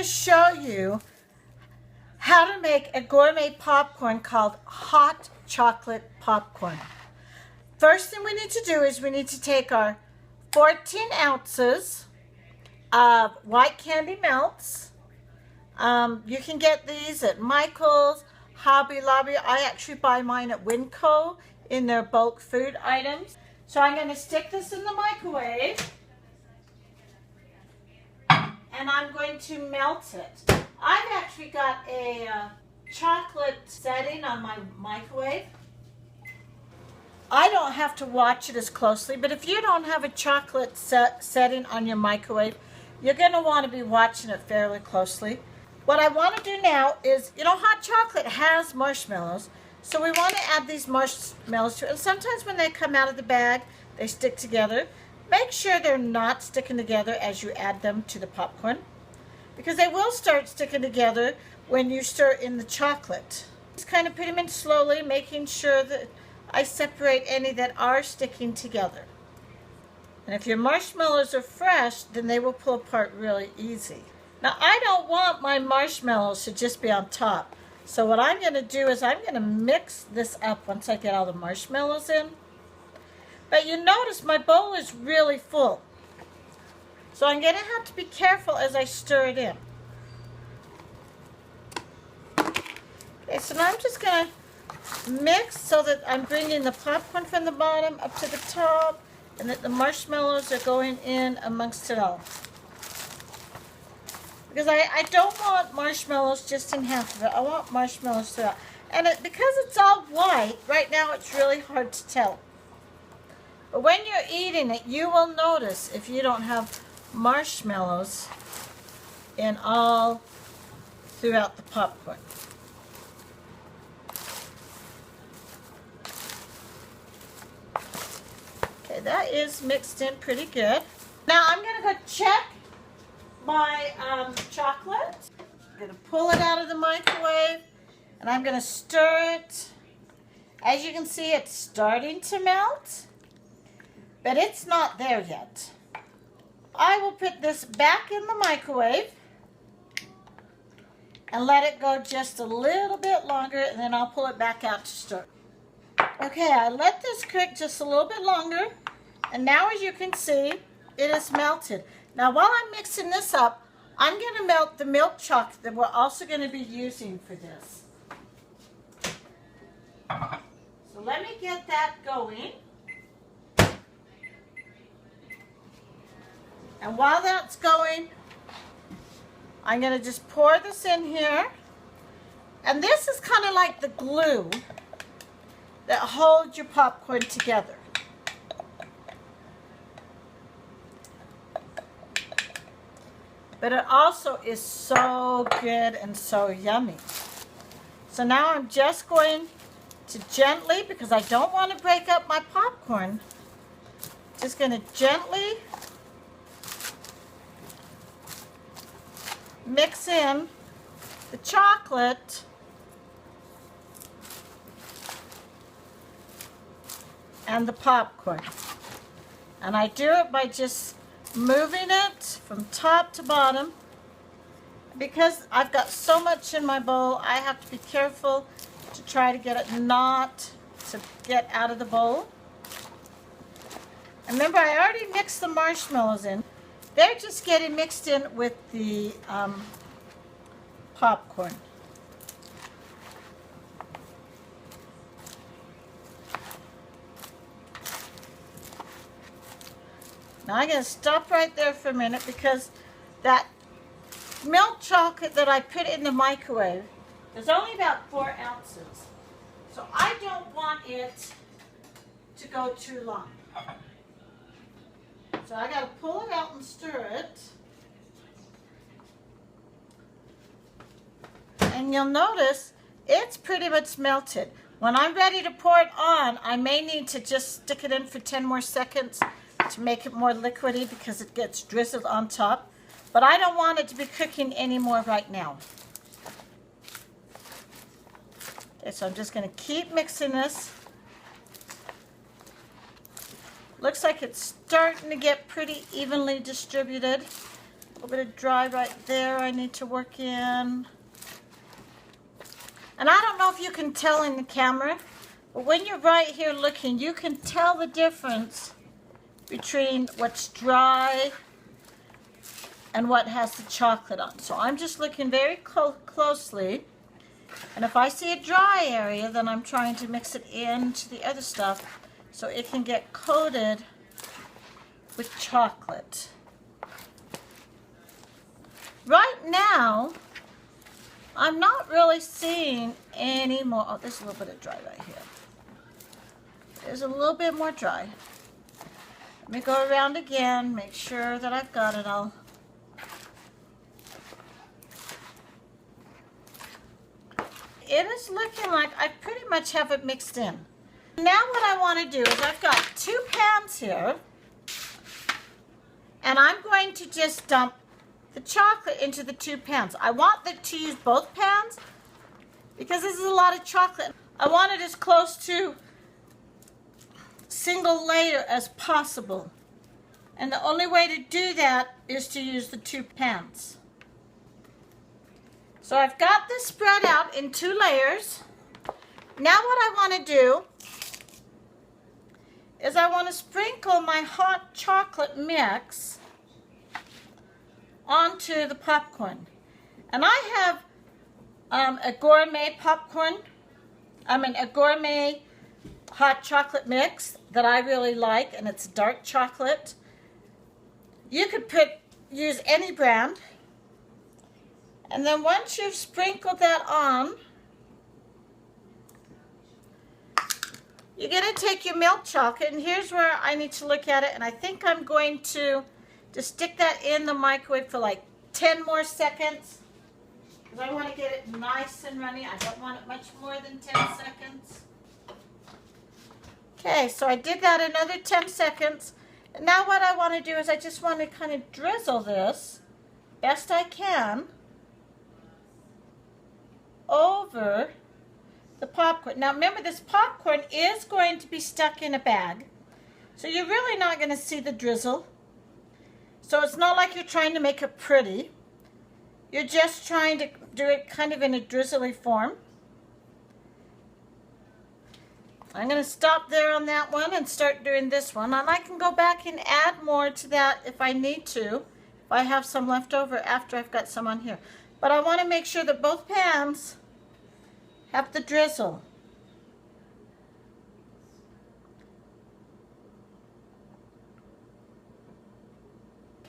show you how to make a gourmet popcorn called hot chocolate popcorn. First thing we need to do is we need to take our 14 ounces of white candy melts. You can get these at Michael's, Hobby Lobby. I actually buy mine at Winco in their bulk food items. So I'm going to stick this in the microwave and I'm going to melt it. I've actually got a chocolate setting on my microwave. I don't have to watch it as closely, but if you don't have a chocolate setting on your microwave, you're going to want to be watching it fairly closely. What I want to do now is, hot chocolate has marshmallows, so we want to add these marshmallows to it. And sometimes when they come out of the bag, they stick together. Make sure they're not sticking together as you add them to the popcorn, because they will start sticking together when you stir in the chocolate. Just kind of put them in slowly, making sure that I separate any that are sticking together. And if your marshmallows are fresh, then they will pull apart really easy. Now, I don't want my marshmallows to just be on top. So what I'm going to do is I'm going to mix this up once I get all the marshmallows in. But you notice my bowl is really full. So I'm going to have to be careful as I stir it in. Okay, so now I'm just going to mix so that I'm bringing the popcorn from the bottom up to the top and that the marshmallows are going in amongst it all. Because I don't want marshmallows just in half of it. I want marshmallows throughout. And because it's all white, right now it's really hard to tell. But when you're eating it, you will notice if you don't have marshmallows in all throughout the popcorn. Okay, that is mixed in pretty good. Now I'm going to go check my chocolate. I'm going to pull it out of the microwave and I'm going to stir it. As you can see, it's starting to melt, but it's not there yet. I will put this back in the microwave and let it go just a little bit longer, and then I'll pull it back out to stir. Okay, I let this cook just a little bit longer, and now as you can see, it is melted. Now while I'm mixing this up, I'm going to melt the milk chocolate that we're also going to be using for this. So let me get that going. And while that's going, I'm going to just pour this in here. And this is kind of like the glue that holds your popcorn together. But it also is so good and so yummy. So now I'm just going to gently, because I don't want to break up my popcorn, just going to gently mix in the chocolate and the popcorn. And I do it by just moving it from top to bottom. Because I've got so much in my bowl, I have to be careful to try to get it not to get out of the bowl. And remember, I already mixed the marshmallows in. They're just getting mixed in with the popcorn. Now I'm going to stop right there for a minute, because that milk chocolate that I put in the microwave is only about 4 ounces. So I don't want it to go too long. So I got to pull it out and stir it. And you'll notice it's pretty much melted. When I'm ready to pour it on, I may need to just stick it in for 10 more seconds to make it more liquidy, because it gets drizzled on top. But I don't want it to be cooking anymore right now. Okay, so I'm just going to keep mixing this. Looks like it's starting to get pretty evenly distributed. little bit of dry right there I need to work in. And I don't know if you can tell in the camera, but when you're right here looking, you can tell the difference between what's dry and what has the chocolate on. So I'm just looking very closely. And if I see a dry area, then I'm trying to mix it into the other stuff so it can get coated with chocolate. Right now, I'm not really seeing any more. Oh, there's a little bit of dry right here. There's a little bit more dry. Let me go around again, make sure that I've got it all. It is looking like I pretty much have it mixed in. Now what I want to do is I've got 2 pans here, and I'm going to just dump the chocolate into the 2 pans. I want to use both pans because this is a lot of chocolate. I want it as close to single layer as possible. And the only way to do that is to use the 2 pans. So I've got this spread out in 2 layers. Now what I want to do is I want to sprinkle my hot chocolate mix onto the popcorn. And I have a gourmet popcorn, a gourmet hot chocolate mix that I really like, and it's dark chocolate. You could use any brand. And then once you've sprinkled that on, you're going to take your milk chocolate, and here's where I need to look at it, and I think I'm going to just stick that in the microwave for like 10 more seconds, because I want to get it nice and runny. I don't want it much more than 10 seconds. Okay, so I did that another 10 seconds. And now what I want to do is I just want to kind of drizzle this best I can over the popcorn. Now remember, this popcorn is going to be stuck in a bag, so you're really not going to see the drizzle. So it's not like you're trying to make it pretty. You're just trying to do it kind of in a drizzly form. I'm going to stop there on that one and start doing this one. And I can go back and add more to that if I need to, if I have some left over after I've got some on here. But I want to make sure that both pans have the drizzle.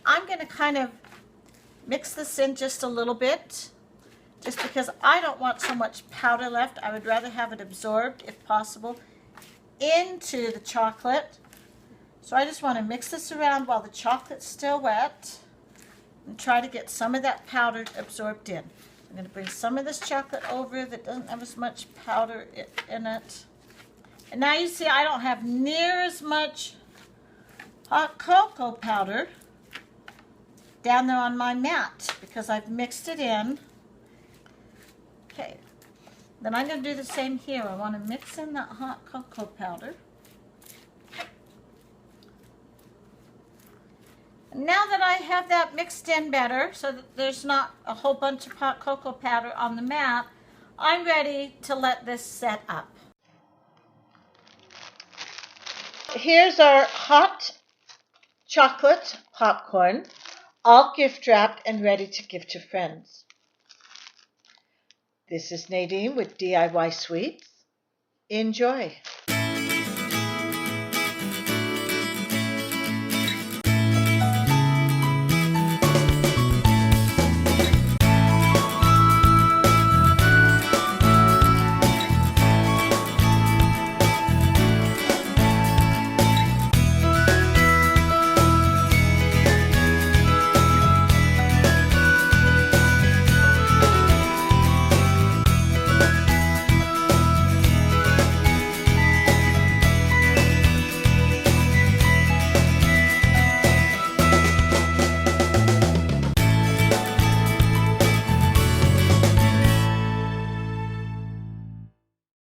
I'm going to kind of mix this in just a little bit, just because I don't want so much powder left. I would rather have it absorbed, if possible, into the chocolate. So I just want to mix this around while the chocolate's still wet and try to get some of that powder absorbed in. I'm going to bring some of this chocolate over that doesn't have as much powder in it. And now you see I don't have near as much hot cocoa powder down there on my mat because I've mixed it in. Okay, then I'm going to do the same here. I want to mix in that hot cocoa powder. Now that I have that mixed in better, so that there's not a whole bunch of hot cocoa powder on the mat, I'm ready to let this set up. Here's our hot chocolate popcorn, all gift wrapped and ready to give to friends. This is Nadine with DIY Sweets. Enjoy.